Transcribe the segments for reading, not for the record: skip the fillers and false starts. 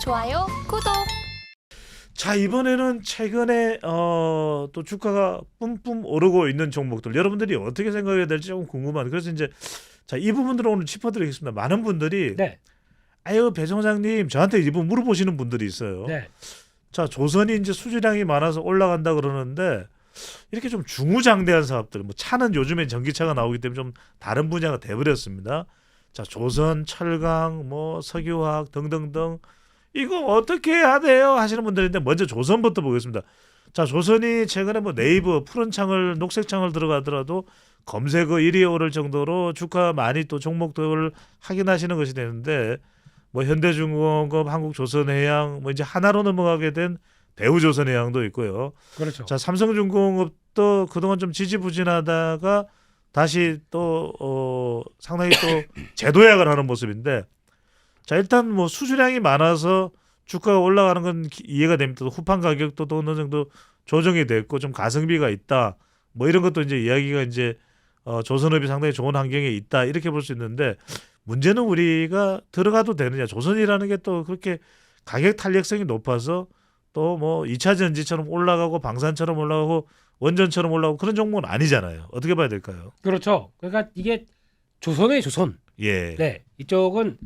좋아요, 구독. 자, 이번에는 최근에 또 주가가 뿜뿜 오르고 있는 종목들 여러분들이 어떻게 생각해야 될지 조금 궁금한. 그래서 이제 자, 이 부분들을 오늘 짚어드리겠습니다. 많은 분들이 네. 아유 배 총장님 저한테 이 부분 물어보시는 분들이 있어요. 네. 자, 조선이 이제 수주량이 많아서 올라간다 그러는데 이렇게 좀 중후장대한 사업들, 뭐 차는 요즘엔 전기차가 나오기 때문에 좀 다른 분야가 돼버렸습니다. 자, 조선, 철강, 뭐 석유화학 등등등 이거 어떻게 해야 돼요 하시는 분들인데 먼저 조선부터 보겠습니다. 자, 조선이 최근에 뭐 네이버 푸른 창을 녹색 창을 들어가더라도 검색어 1위에 오를 정도로 주가 많이 또 종목들을 확인하시는 것이 되는데 뭐 현대중공업, 한국조선해양, 뭐 이제 하나로 넘어가게 된 대우조선해양도 있고요. 그렇죠. 자, 삼성중공업도 그동안 좀 지지부진하다가 다시 또 상당히 또 재도약을 하는 모습인데, 자, 일단 뭐 수주량이 많아서 주가가 올라가는 건 이해가 됩니다. 후판 가격도 또 어느 정도 조정이 됐고 좀 가성비가 있다. 뭐 이런 것도 이제 이야기가 이제 조선업이 상당히 좋은 환경에 있다 이렇게 볼 수 있는데, 문제는 우리가 들어가도 되느냐. 조선이라는 게 또 그렇게 가격 탄력성이 높아서 또 뭐 2차 전지처럼 올라가고 방산처럼 올라가고 원전처럼 올라가고 그런 종목은 아니잖아요. 어떻게 봐야 될까요? 그렇죠. 그러니까 이게 조선의 조선. 예. 네. 이쪽은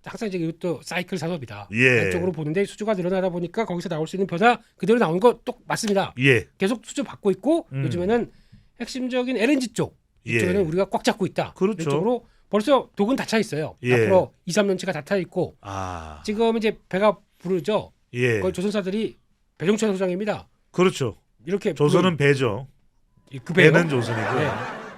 항상 이제 이것도 사이클 산업이다. 예. 이쪽으로 보는데 수주가 늘어나다 보니까 거기서 나올 수 있는 변화 그대로 나오는 거 똑 맞습니다. 예. 계속 수주 받고 있고 요즘에는 핵심적인 LNG 쪽 이쪽에는 예. 우리가 꽉 잡고 있다. 그렇죠. 이쪽으로 벌써 독은 다 차 있어요. 예. 앞으로 2, 3년치가 다 차 있고 아. 지금 이제 배가 부르죠. 예. 거의 조선사들이 배종찬 소장입니다. 그렇죠. 이렇게 조선은 배죠. 그 배요. 배는 조선이고. 네.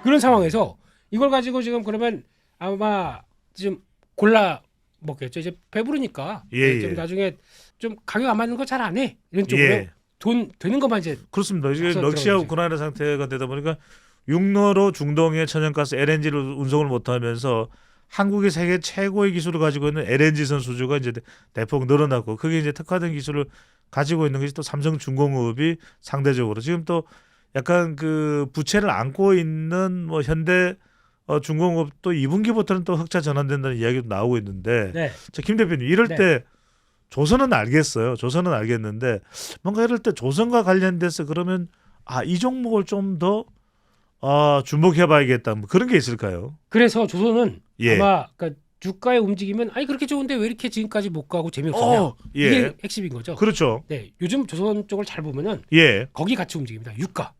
그런 상황에서 이걸 가지고 지금 그러면 아마 지금 골라 먹겠죠. 이제 배부르니까 예, 좀 예. 나중에 좀 가격 안 맞는 거 잘 안 해. 이런 쪽으로 예. 돈 되는 것만 이제 그렇습니다. 이게 가서 러시아 들어가야지. 우크라이나 상태가 되다 보니까 육로로 중동의 천연가스 LNG를 운송을 못하면서 한국이 세계 최고의 기술을 가지고 있는 LNG선 수주가 이제 대폭 늘어났고, 그게 이제 특화된 기술을 가지고 있는 것이 또 삼성중공업이 상대적으로 지금 또 약간 그 부채를 안고 있는 뭐 현대 중공업도 2분기부터는 또 흑자 전환된다는 이야기도 나오고 있는데, 네. 자, 김 대표님 이럴 네. 때 조선은 알겠어요. 조선은 알겠는데 뭔가 이럴 때 조선과 관련돼서 그러면 이 종목을 좀 더 주목해봐야겠다. 뭐 그런 게 있을까요? 그래서 조선은 예. 아마 그러니까 주가의 움직임은 아니 그렇게 좋은데 왜 이렇게 지금까지 못 가고 재미없었냐. 예. 이게 핵심인 거죠. 그렇죠. 네. 요즘 조선 쪽을 잘 보면은 예. 거기 같이 움직입니다. 유가.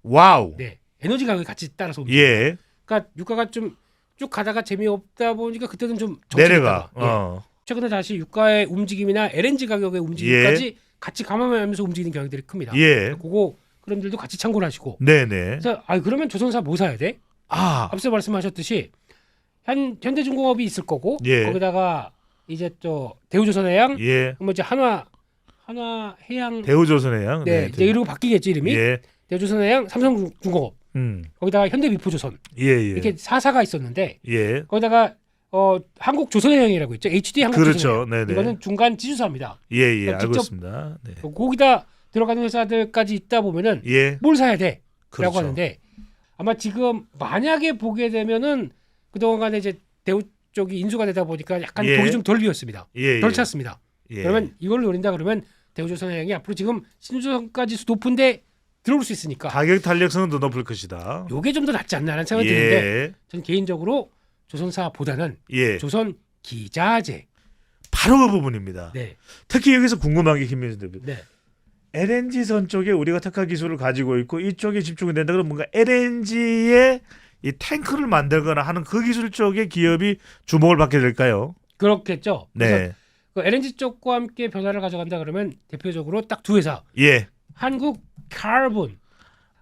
와우. 네. 에너지 가격이 같이 따라서 움직여요. 예. 그러니까 유가가 좀 쭉 가다가 재미없다 보니까 그때는 좀 내려가. 정체됐다가, 예. 최근에 다시 유가의 움직임이나 LNG 가격의 움직임까지 같이 감안하면서 움직이는 경향들이 큽니다. 예. 그거 그런 점들도 같이 참고를 하시고. 네네. 그래서 그러면 조선사 뭐 사야 돼? 앞서 말씀하셨듯이 현대중공업이 있을 거고 예. 거기다가 이제 또 대우조선해양, 예. 뭐 이제 한화해양, 대우조선해양. 네, 이제 이러고 바뀌겠지 이름이. 예. 대우조선해양, 삼성중공업, 거기다가 현대미포조선 예. 예. 이렇게 4사가 있었는데 예. 거기다가 한국조선해양이라고 있죠. HD 한국조선해양. 그렇죠. 네네. 이거는 중간 지주사입니다. 예. 예. 그러니까 알고 직접 있습니다. 네. 거기다 들어가는 회사들까지 있다 보면은 예. 뭘 사야 돼? 그렇죠. 라고 하는데 아마 지금 만약에 보게 되면은 그동안에 이제 대우 쪽이 인수가 되다 보니까 약간 예. 돈이 좀 덜 비었습니다. 예. 덜 예. 찼습니다. 예. 그러면 이걸 노린다 그러면 대우조선해양이 앞으로 지금 신조선까지 높은데 들어올 수 있으니까 가격 탄력성은 더 높을 것이다. 요게 좀 더 낫지 않나라는 생각이 드는데 예. 저는 개인적으로 조선사보다는 예. 조선 기자재. 바로 그 부분입니다. 네. 특히 여기서 궁금한 게 김민수 대표. 네. LNG선 쪽에 우리가 특화 기술을 가지고 있고 이쪽에 집중이 된다 그러면 뭔가 LNG에 이 탱크를 만들거나 하는 그 기술 쪽의 기업이 주목을 받게 될까요? 그렇겠죠. 그래서 네. 그 LNG 쪽과 함께 변화를 가져간다 그러면 대표적으로 딱 두 회사. 예. 한국 카본.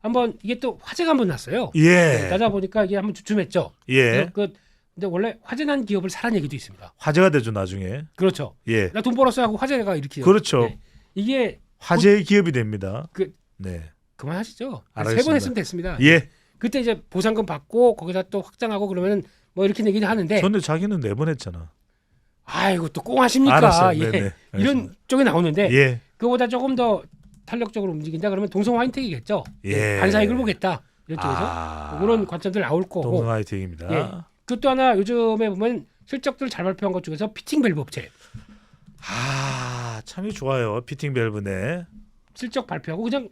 한번 이게 또 화제가 한번 났어요. 예. 따져 보니까 이게 한번 주춤했죠. 예. 근데 원래 화제 난 기업을 사란 얘기도 있습니다. 화제가 되죠, 나중에. 그렇죠. 예. 나 돈 벌었어 하고 화제가 일으키죠. 그렇죠. 네. 이게 화제의 기업이 됩니다. 그- 네. 그만하시죠. 알겠습니다. 3번 했으면 됐습니다. 예. 그때 이제 보상금 받고 거기다 또 확장하고 그러면 뭐 이렇게 얘기는 하는데 근데 자기는 4번 했잖아. 아이고 또 꽁하십니까? 알았어요. 예. 네네. 이런 쪽에 나오는데 예. 그거보다 조금 더 탄력적으로 움직인다 그러면 동성 화이팅이겠죠. 예. 반사익을 보겠다. 이런 쪽에서 아. 그런 관점들 나올 거고. 동성 화이팅입니다. 예. 그것도 하나 요즘에 보면 실적들 잘 발표한 것 중에서 피팅 밸브 업체 참이 좋아요. 피팅 밸브네. 실적 발표하고 그냥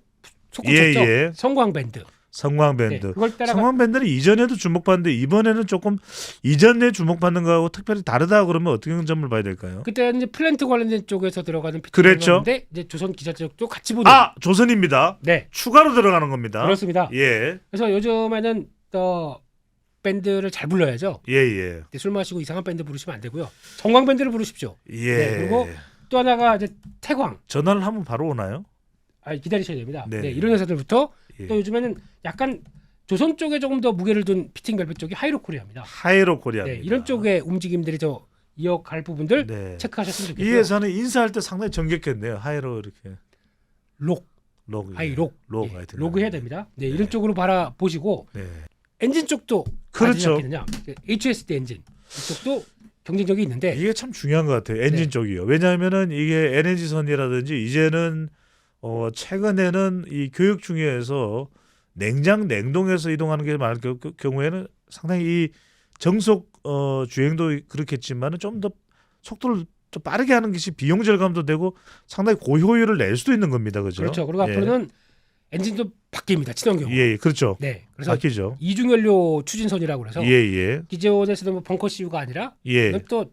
속고 예, 쳤죠. 예. 성광 밴드. 성광 네, 밴드. 그걸 따라가 성광 밴드는 이전에도 주목받는데 이번에는 조금 이전에 주목받는 거하고 특별히 다르다 그러면 어떻게 점을 봐야 될까요? 그때는 이제 플랜트 관련된 쪽에서 들어가는 피팅 그랬죠. 밴드인데 이제 조선 기자재력도 같이 보는. 조선입니다. 네, 추가로 들어가는 겁니다. 그렇습니다. 예. 그래서 요즘에는 밴드를 잘 불러야죠. 예. 근데 술 마시고 이상한 밴드 부르시면 안 되고요. 정광 밴드를 부르십시오. 예. 네, 그리고 또 하나가 이제 태광. 전화를 하면 바로 오나요? 기다리셔야 됩니다. 네. 네, 이런 회사들부터 예. 또 요즘에는 약간 조선 쪽에 조금 더 무게를 둔 피팅 밸브 쪽이 하이로코리아입니다. 하이로 코리아입니다. 네, 이런 쪽의 움직임들이 더 이어갈 부분들 네. 체크하셨으면 이 좋겠고요. 회사는 인사할 때 상당히 정겹겠네요. 하이로 이렇게. 록, 록. 하이록, 록 예, 하여튼. 로그 해야 됩니다. 네, 이런 쪽으로 바라보시고 네. 엔진 쪽도 그렇죠. 않겠느냐. HSD 엔진 이쪽도 경쟁력이 있는데 이게 참 중요한 것 같아요. 엔진 네. 쪽이요. 왜냐하면은 이게 LNG선이라든지 이제는 최근에는 이 교육 중에서 냉장 냉동에서 이동하는 게 많을 경우에는 상당히 이 정속 주행도 그렇겠지만은 좀 더 속도를 좀 빠르게 하는 것이 비용 절감도 되고 상당히 고효율을 낼 수도 있는 겁니다. 그죠? 그렇죠. 그리고 예. 앞으로는 엔진도 바뀝니다. 친환경. 예, 그렇죠. 네, 그래서 바뀌죠. 이중연료 추진선이라고 그래서 예. 기존에서도 뭐 벙커 CU가 아니라 예. 이건 또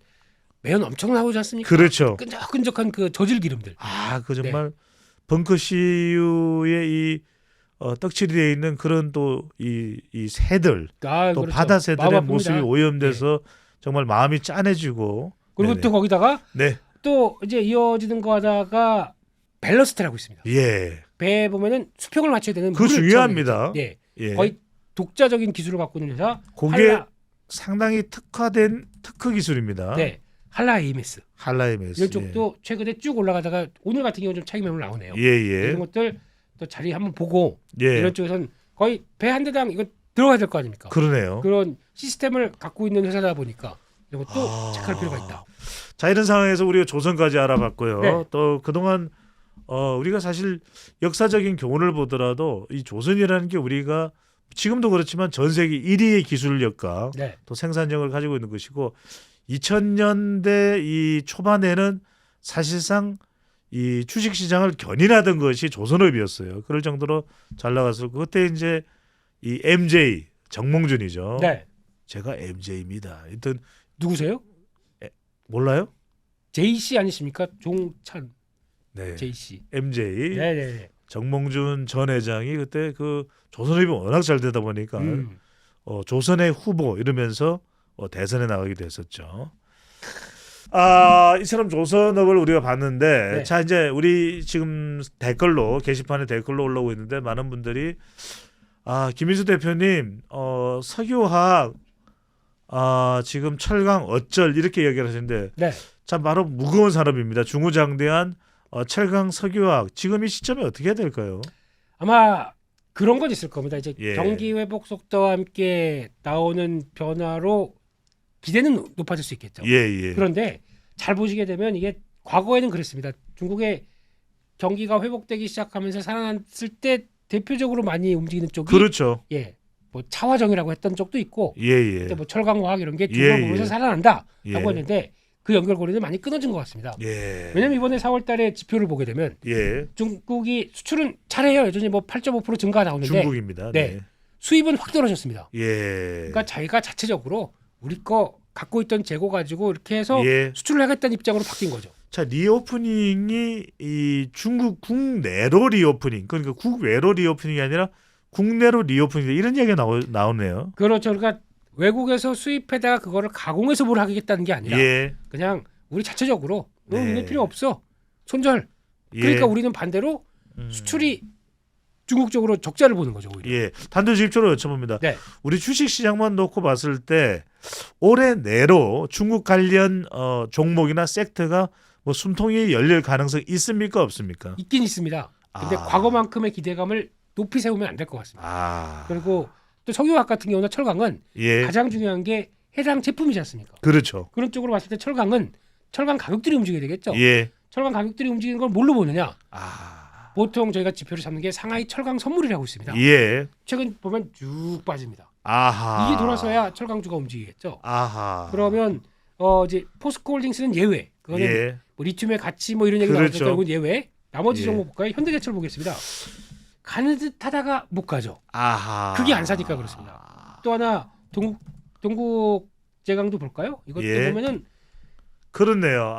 매연 엄청 나오지 않습니까? 그렇죠. 끈적끈적한 그 저질 기름들. 그 정말 벙커 CU의 이 떡칠이 되어 있는 그런 또 이 새들 또 그렇죠. 바다 마음 새들의 아픕니다. 모습이 오염돼서 정말 마음이 짠해지고 그리고 네네. 또 거기다가 네. 또 이제 이어지는 거 하다가 밸러스트라고 있습니다. 예. 배에 보면은 수평을 맞춰야 되는 그거 물을 중요합니다. 네, 예. 거의 독자적인 기술을 갖고 있는 회사. 그게 상당히 특화된 특허 기술입니다. 할라 AMS 할라임에스. 이런 쪽도 최근에 쭉 올라가다가 오늘 같은 경우는 좀 차익 매물 나오네요. 예. 이런 것들 또 자리 한번 보고 예. 이런 쪽에서는 거의 배 한 대당 이거 들어가야 될 거 아닙니까? 그러네요. 그런 시스템을 갖고 있는 회사다 보니까 이런 것도 체크할 필요가 있다. 자, 이런 상황에서 우리가 조선까지 알아봤고요. 네. 또 그동안 우리가 사실 역사적인 교훈을 보더라도 이 조선이라는 게 우리가 지금도 그렇지만 전 세계 1위의 기술력과 네. 또 생산력을 가지고 있는 것이고 2000년대 이 초반에는 사실상 이 주식 시장을 견인하던 것이 조선업이었어요. 그럴 정도로 잘 나갔을 거. 그때 이제 이 MJ 정몽준이죠. 네. 제가 MJ입니다. 하여튼 누구세요? 몰라요? JC 아니십니까? 종찬 네. JC. MJ 네네네. 정몽준 전 회장이 그때 그 조선업이 워낙 잘 되다 보니까 조선의 후보 이러면서 대선에 나가기도 했었죠. 이처럼 조선업을 우리가 봤는데 네. 자 이제 우리 지금 댓글로 게시판에 댓글로 올라오고 있는데 많은 분들이 김인수 대표님 석유화학 지금 철강 어쩔 이렇게 얘기를 하시는데 네. 참 바로 무거운 산업입니다. 중후장대한 철강 석유화학 지금 이 시점에 어떻게 해야 될까요? 아마 그런 건 있을 겁니다. 이제 예. 경기 회복 속도와 함께 나오는 변화로 기대는 높아질 수 있겠죠. 예. 그런데 잘 보시게 되면 이게 과거에는 그랬습니다. 중국의 경기가 회복되기 시작하면서 살아났을 때 대표적으로 많이 움직이는 쪽이 그렇죠. 뭐 차화정이라고 했던 쪽도 있고 예. 그때 뭐 철강화학 이런 게 예, 중국을 보면서 예. 살아난다라고 예. 했는데 그 연결고리는 많이 끊어진 것 같습니다. 예. 왜냐하면 이번에 4월달에 지표를 보게 되면 예. 중국이 수출은 잘해요. 여전히 뭐 8.5% 증가 나오는데 중국입니다. 네. 수입은 확 떨어졌습니다. 예. 그러니까 자기가 자체적으로 우리 거 갖고 있던 재고 가지고 이렇게 해서 예. 수출을 하겠다는 입장으로 바뀐 거죠. 자, 리오프닝이 이 중국 국내로 리오프닝 그러니까 국외로 리오프닝이 아니라 국내로 리오프닝 이런 얘기가 나오네요. 그렇죠. 그러니까 외국에서 수입해다가 그거를 가공해서 뭘 하겠다는 게 아니라 예. 그냥 우리 자체적으로 네. 우리는 필요 없어. 손절. 예. 그러니까 우리는 반대로 수출이 중국 쪽으로 적자를 보는 거죠. 오히려. 예. 단도직입적으로 여쭤봅니다. 네. 우리 주식 시장만 놓고 봤을 때 올해 내로 중국 관련 종목이나 섹터가 뭐 숨통이 열릴 가능성이 있습니까 없습니까? 있긴 있습니다. 근데 과거만큼의 기대감을 높이 세우면 안 될 것 같습니다. 그리고 또 석유화학 같은 경우나 철강은 예. 가장 중요한 게 해당 제품이지 않습니까? 그렇죠. 그런 쪽으로 봤을 때 철강 가격들이 움직여야 되겠죠. 예. 철강 가격들이 움직이는 걸 뭘로 보느냐? 보통 저희가 지표를 잡는 게 상하이 철강 선물이라고 있습니다. 예. 최근 보면 쭉 빠집니다. 아하. 이게 돌아서야 철강주가 움직이겠죠. 아하. 그러면 이제 포스코홀딩스는 예외. 그거는 예. 뭐 리튬의 가치 뭐 이런 얘기 그렇죠. 나오니까 이건 예외. 나머지 예. 종목 볼까요? 현대제철 보겠습니다. 가는 듯하다가 못 가죠. 아하. 그게 안 사니까 그렇습니다. 또 하나 동국제강도 볼까요? 이것도 예. 보면은 그렇네요.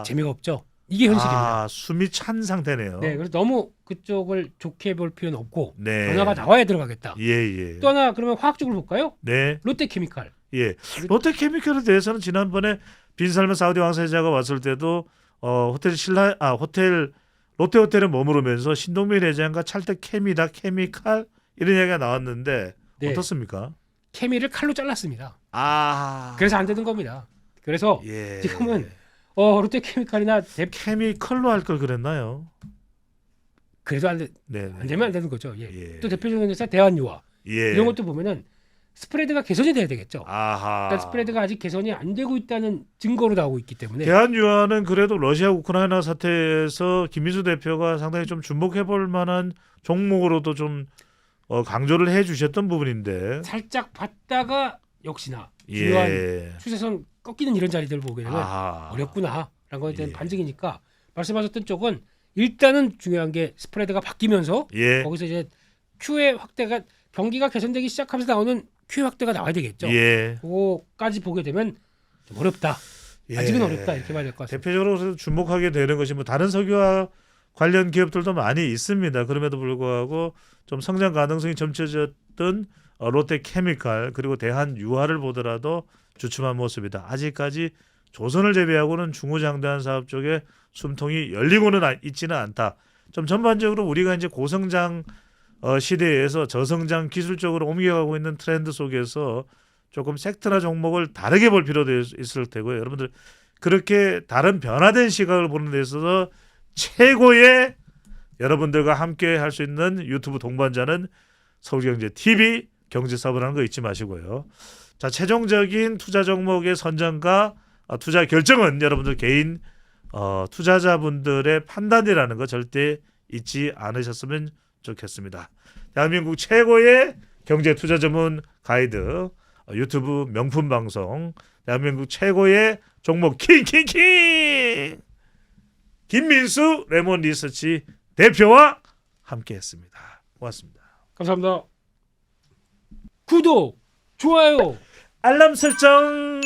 재미가 없죠. 이게 현실입니다. 숨이 찬 상태네요. 네, 그래서 너무 그쪽을 좋게 볼 필요는 없고 네. 변화가 나와야 들어가겠다. 예. 또 하나 그러면 화학적으로 볼까요? 네. 롯데케미칼. 예. 롯데케미칼에 대해서는 지난번에 빈살만 사우디 왕세자가 왔을 때도 호텔 롯데호텔에 머무르면서 신동민 회장과 찰떡 케미다 케미칼 이런 이야기가 나왔는데 네. 어떻습니까? 케미를 칼로 잘랐습니다. 아. 그래서 안 되는 겁니다. 그래서 예. 지금은 롯데케미칼이나 케미컬로 할 걸 그랬나요? 그래도 안 네. 되면 안 되는 거죠. 예. 예. 또 대표적인 회사 대한유화 예. 이런 것도 보면은 스프레드가 개선이 돼야 되겠죠. 아하. 일단 스프레드가 아직 개선이 안 되고 있다는 증거로 나오고 있기 때문에 대한유화는 그래도 러시아 우크라이나 사태에서 김민수 대표가 상당히 좀 주목해 볼 만한 종목으로도 좀 강조를 해 주셨던 부분인데. 살짝 봤다가 역시나 중요한 예. 추세선 꺾이는 이런 자리들 보게 되면 아하. 어렵구나라는 거에 대한 예. 반증이니까 말씀하셨던 쪽은 일단은 중요한 게 스프레드가 바뀌면서 예. 거기서 이제 Q의 확대가 경기가 개선되기 시작하면서 나오는 Q의 확대가 나와야 되겠죠. 예. 그거까지 보게 되면 좀 어렵다. 예. 아직은 어렵다 이렇게 봐야 될 것 같습니다. 대표적으로 그래서 주목하게 되는 것이 뭐 다른 석유화 관련 기업들도 많이 있습니다. 그럼에도 불구하고 좀 성장 가능성이 점쳐졌던 롯데케미칼 그리고 대한유화를 보더라도 주춤한 모습이다. 아직까지 조선을 제외하고는 중후장대한 사업 쪽에 숨통이 열리고는 있지는 않다. 좀 전반적으로 우리가 이제 고성장 시대에서 저성장 기술적으로 옮겨가고 있는 트렌드 속에서 조금 섹터나 종목을 다르게 볼 필요도 있을 테고요. 여러분들 그렇게 다른 변화된 시각을 보는 데 있어서 최고의 여러분들과 함께 할 수 있는 유튜브 동반자는 서울경제TV 경제사업이라는 거 잊지 마시고요. 자, 최종적인 투자 종목의 선정과 투자 결정은 여러분들 개인 투자자분들의 판단이라는 거 절대 잊지 않으셨으면 좋겠습니다. 대한민국 최고의 경제 투자 전문 가이드 유튜브 명품 방송 대한민국 최고의 종목 킹킹킹 김민수 레몬 리서치 대표와 함께했습니다. 고맙습니다. 감사합니다. 구독, 좋아요. 알람 설정.